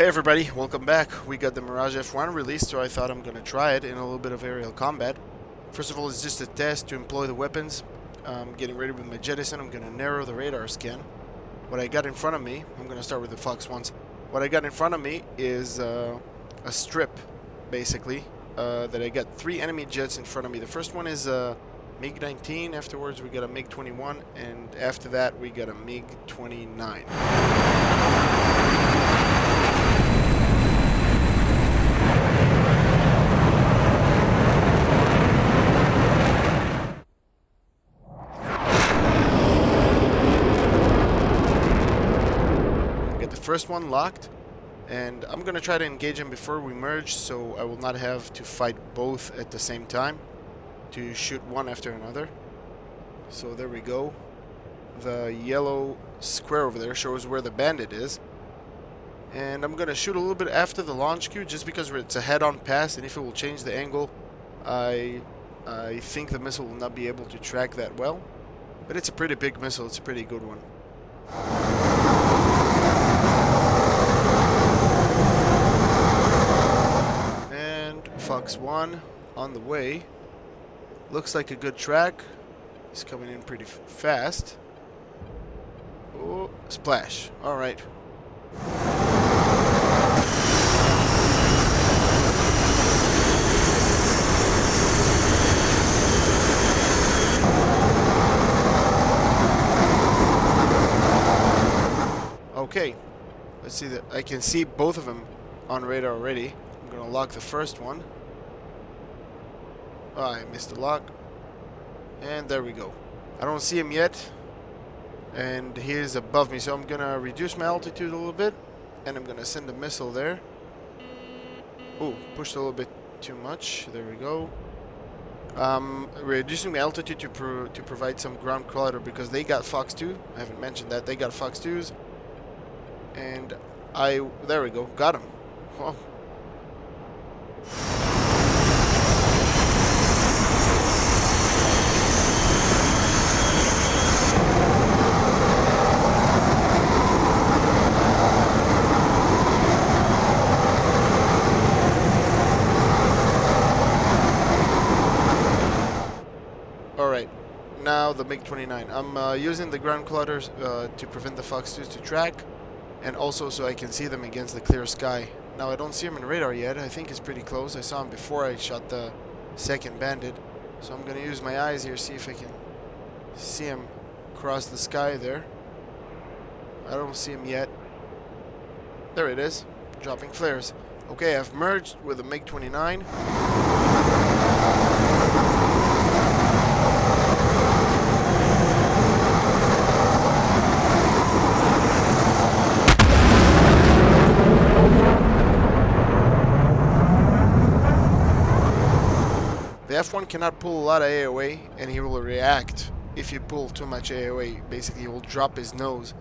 Hey everybody, welcome back. We got the Mirage F-1 released, so I thought I'm gonna try it in a little bit of aerial combat. First of all, it's just a test to employ the weapons. Getting ready with my jettison. I'm gonna narrow the radar scan. What I got in front of me, I'm gonna start with the Fox ones. What I got in front of me is a strip, basically, that I got 3 enemy jets in front of me. The first one is a MiG-19, afterwards we got a MiG-21, and after that we got a MiG-29. First one locked, and I'm gonna try to engage him before we merge, so I will not have to fight both at the same time, to shoot one after another. So there we go. The yellow square over there shows where the bandit is, and I'm gonna shoot a little bit after the launch queue just because it's a head-on pass, and if it will change the angle, I think the missile will not be able to track that well, but it's a pretty big missile. It's a pretty good one. Fox 1 on the way. Looks like a good track. He's coming in pretty fast. Oh, splash. Alright. Okay. Let's see that. I can see both of them on radar already. I'm gonna lock the first one. Oh, I missed the lock. And there we go. I don't see him yet. And he is above me, so I'm gonna reduce my altitude a little bit. And I'm gonna send a missile there. Oh, pushed a little bit too much. There we go. Reducing my altitude to provide some ground collider because they got Fox 2. I haven't mentioned that. They got Fox 2s. And there we go. Got him. Oh. Alright, now the MiG-29. I'm using the ground colliders to prevent the Fox 2s to track, and also so I can see them against the clear sky. Now I don't see him in radar yet. I think he's pretty close. I saw him before I shot the second bandit. So I'm gonna use my eyes here, see if I can see him across the sky there. I don't see him yet. There it is, dropping flares. Okay, I've merged with a MiG-29. The F-1 cannot pull a lot of AOA, and he will react if you pull too much AOA. Basically, he will drop his nose.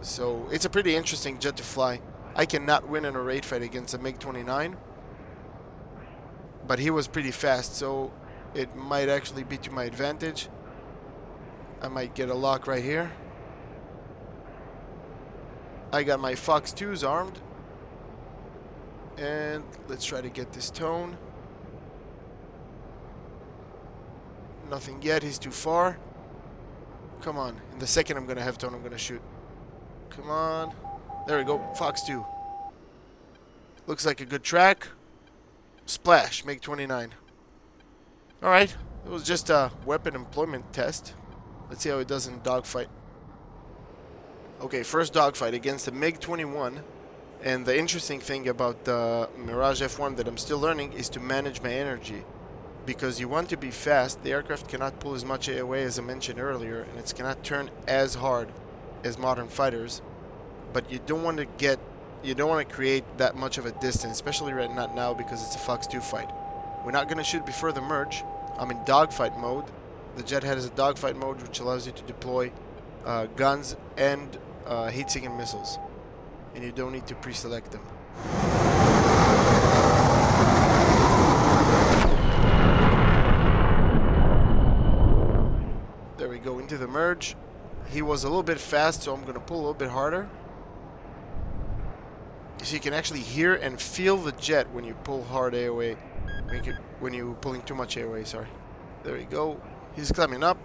So, it's a pretty interesting jet to fly. I cannot win in a raid fight against a MiG-29, but he was pretty fast, so it might actually be to my advantage. I might get a lock right here. I got my Fox 2s armed, and let's try to get this tone. Nothing yet, he's too far. Come on, in the second I'm gonna have tone, I'm gonna shoot. Come on. There we go, Fox 2. Looks like a good track. Splash, MiG-29. Alright, it was just a weapon employment test. Let's see how it does in a dogfight. Okay, first dogfight against the MiG-21. And the interesting thing about the Mirage F-1 that I'm still learning is to manage my energy. Because you want to be fast, the aircraft cannot pull as much AOA as I mentioned earlier, and it cannot turn as hard as modern fighters. But you don't want to create that much of a distance, especially right now because it's a Fox 2 fight. We're not going to shoot before the merge. I'm in dogfight mode. The jet has a dogfight mode which allows you to deploy guns and heat-seeking missiles, and you don't need to pre-select them. There we go, into the merge. He was a little bit fast, so I'm going to pull a little bit harder. So you can actually hear and feel the jet when you pull hard AOA. When you're pulling too much AOA, sorry. There you go. He's climbing up.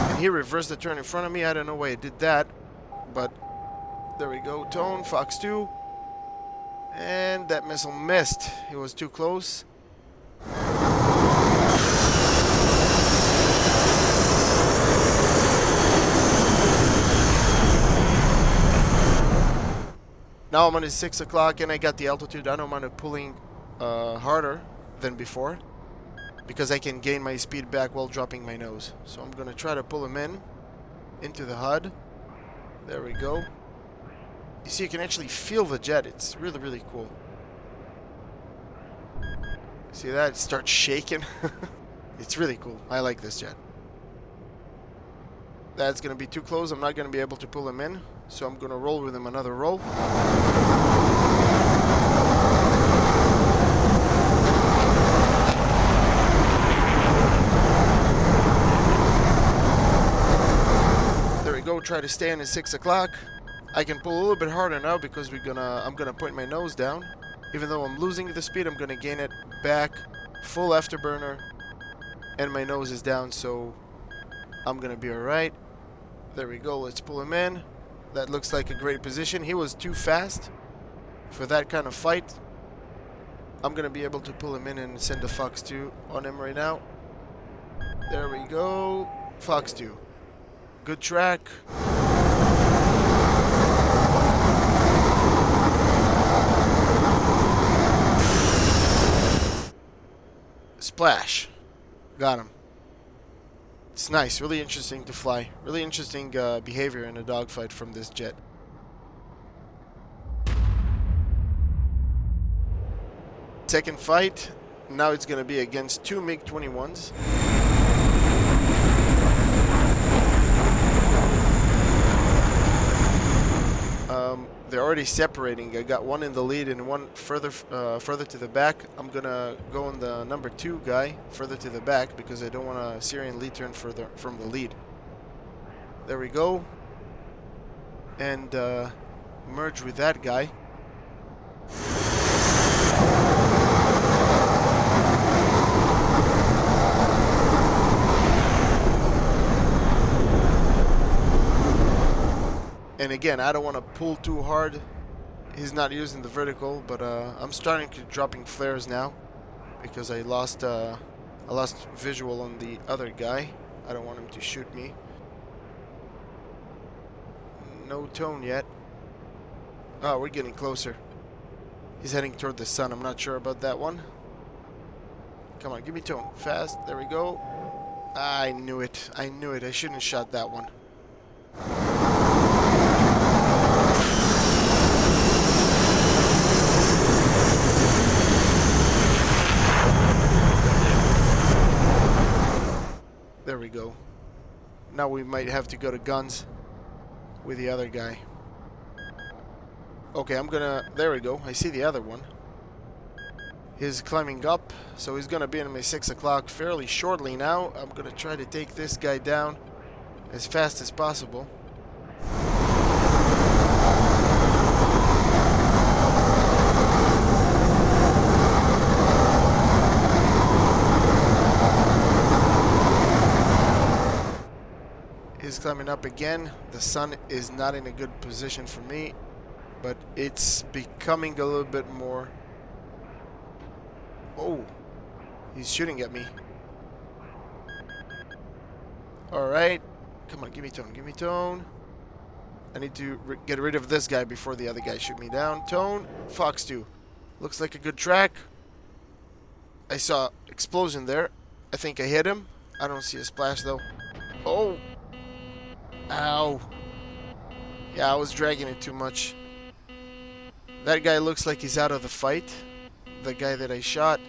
And he reversed the turn in front of me. I don't know why he did that. But there we go. Tone, Fox 2. And that missile missed. It was too close. Now I'm on his 6 o'clock and I got the altitude. I don't mind pulling harder than before because I can gain my speed back while dropping my nose. So I'm going to try to pull him into the HUD. There we go. You see, you can actually feel the jet. It's really, really cool. See that? It starts shaking. It's really cool. I like this jet. That's going to be too close. I'm not going to be able to pull him in. So I'm going to roll with him another roll. There we go. Try to stay on his 6 o'clock. I can pull a little bit harder now because I'm gonna point my nose down. Even though I'm losing the speed, I'm gonna gain it back. Full afterburner. And my nose is down, so I'm gonna be alright. There we go. Let's pull him in. That looks like a great position. He was too fast for that kind of fight. I'm going to be able to pull him in and send a Fox 2 on him right now. There we go. Fox 2. Good track. Splash. Got him. It's nice, really interesting to fly. Really interesting behavior in a dogfight from this jet. Second fight, now it's going to be against two MiG-21s. They're already separating. I got one in the lead and one further to the back. I'm gonna go on the number 2 guy further to the back because I don't want a Syrian lead turn further from the lead. There we go. And merge with that guy. And again, I don't want to pull too hard. He's not using the vertical, but I'm starting to dropping flares now because I lost visual on the other guy. I don't want him to shoot me. No tone yet. Oh, we're getting closer. He's heading toward the sun. I'm not sure about that one. Come on, give me tone. Fast. There we go. I knew it. I knew it. I shouldn't have shot that one. There we go. Now we might have to go to guns with the other guy. Okay, I'm gonna... There we go. I see the other one. He's climbing up, so he's gonna be in my 6 o'clock fairly shortly now. I'm gonna try to take this guy down as fast as possible. He's climbing up again. The sun is not in a good position for me, but it's becoming a little bit more. Oh, he's shooting at me. Alright, come on, give me tone, give me tone. I need to get rid of this guy before the other guy shoot me down. Tone, Fox 2. Looks like a good track. I saw explosion there. I think I hit him. I don't see a splash though. Oh! Ow. Yeah, I was dragging it too much. That guy looks like he's out of the fight. The guy that I shot.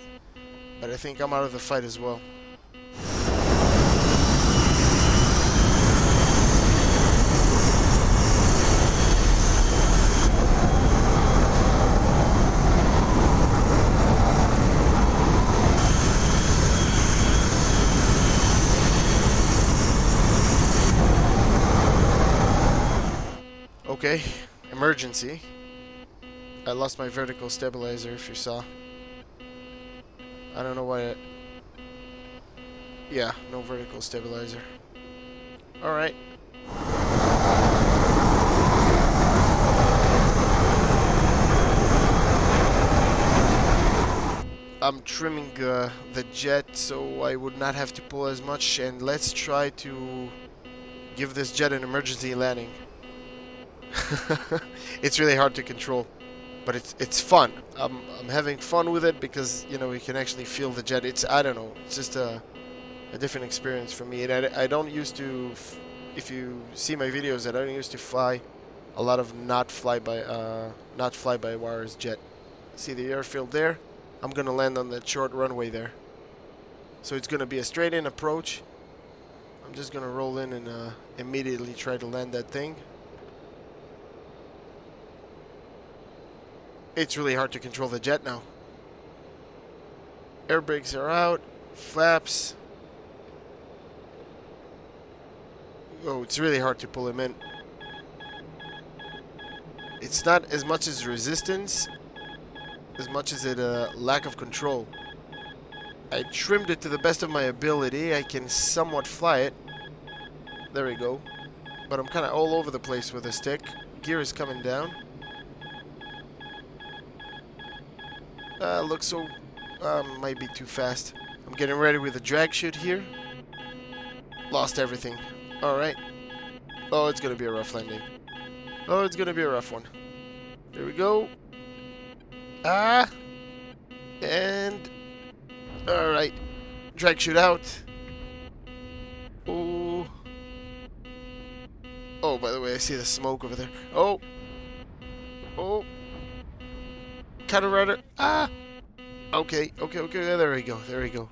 But I think I'm out of the fight as well. Okay, emergency. I lost my vertical stabilizer, if you saw. I don't know why yeah, no vertical stabilizer. Alright. I'm trimming the jet so I would not have to pull as much, and let's try to give this jet an emergency landing. It's really hard to control, but it's fun. I'm having fun with it because, you know, you can actually feel the jet. I don't know, it's just a different experience for me. And I don't used to, if you see my videos, I don't used to fly a lot of not fly-by-wires jet. See the airfield there? I'm gonna land on that short runway there. So it's gonna be a straight-in approach. I'm just gonna roll in and immediately try to land that thing. It's really hard to control the jet now. Air brakes are out. Flaps. Oh, it's really hard to pull him in. It's not as much as resistance, as much as it lack of control. I trimmed it to the best of my ability. I can somewhat fly it. There we go. But I'm kind of all over the place with the stick. Gear is coming down. Looks so... might be too fast. I'm getting ready with a drag chute here. Lost everything. Alright. Oh, it's gonna be a rough landing. Oh, it's gonna be a rough one. There we go. Ah! And... Alright. Drag chute out. Oh. Oh, by the way, I see the smoke over there. Oh. Oh. Counter rudder. Ah! Okay, okay, okay. There we go. There we go.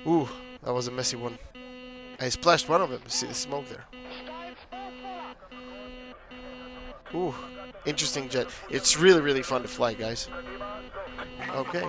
Ooh, that was a messy one. I splashed one of them. See the smoke there. Ooh, interesting jet. It's really, really fun to fly, guys. Okay.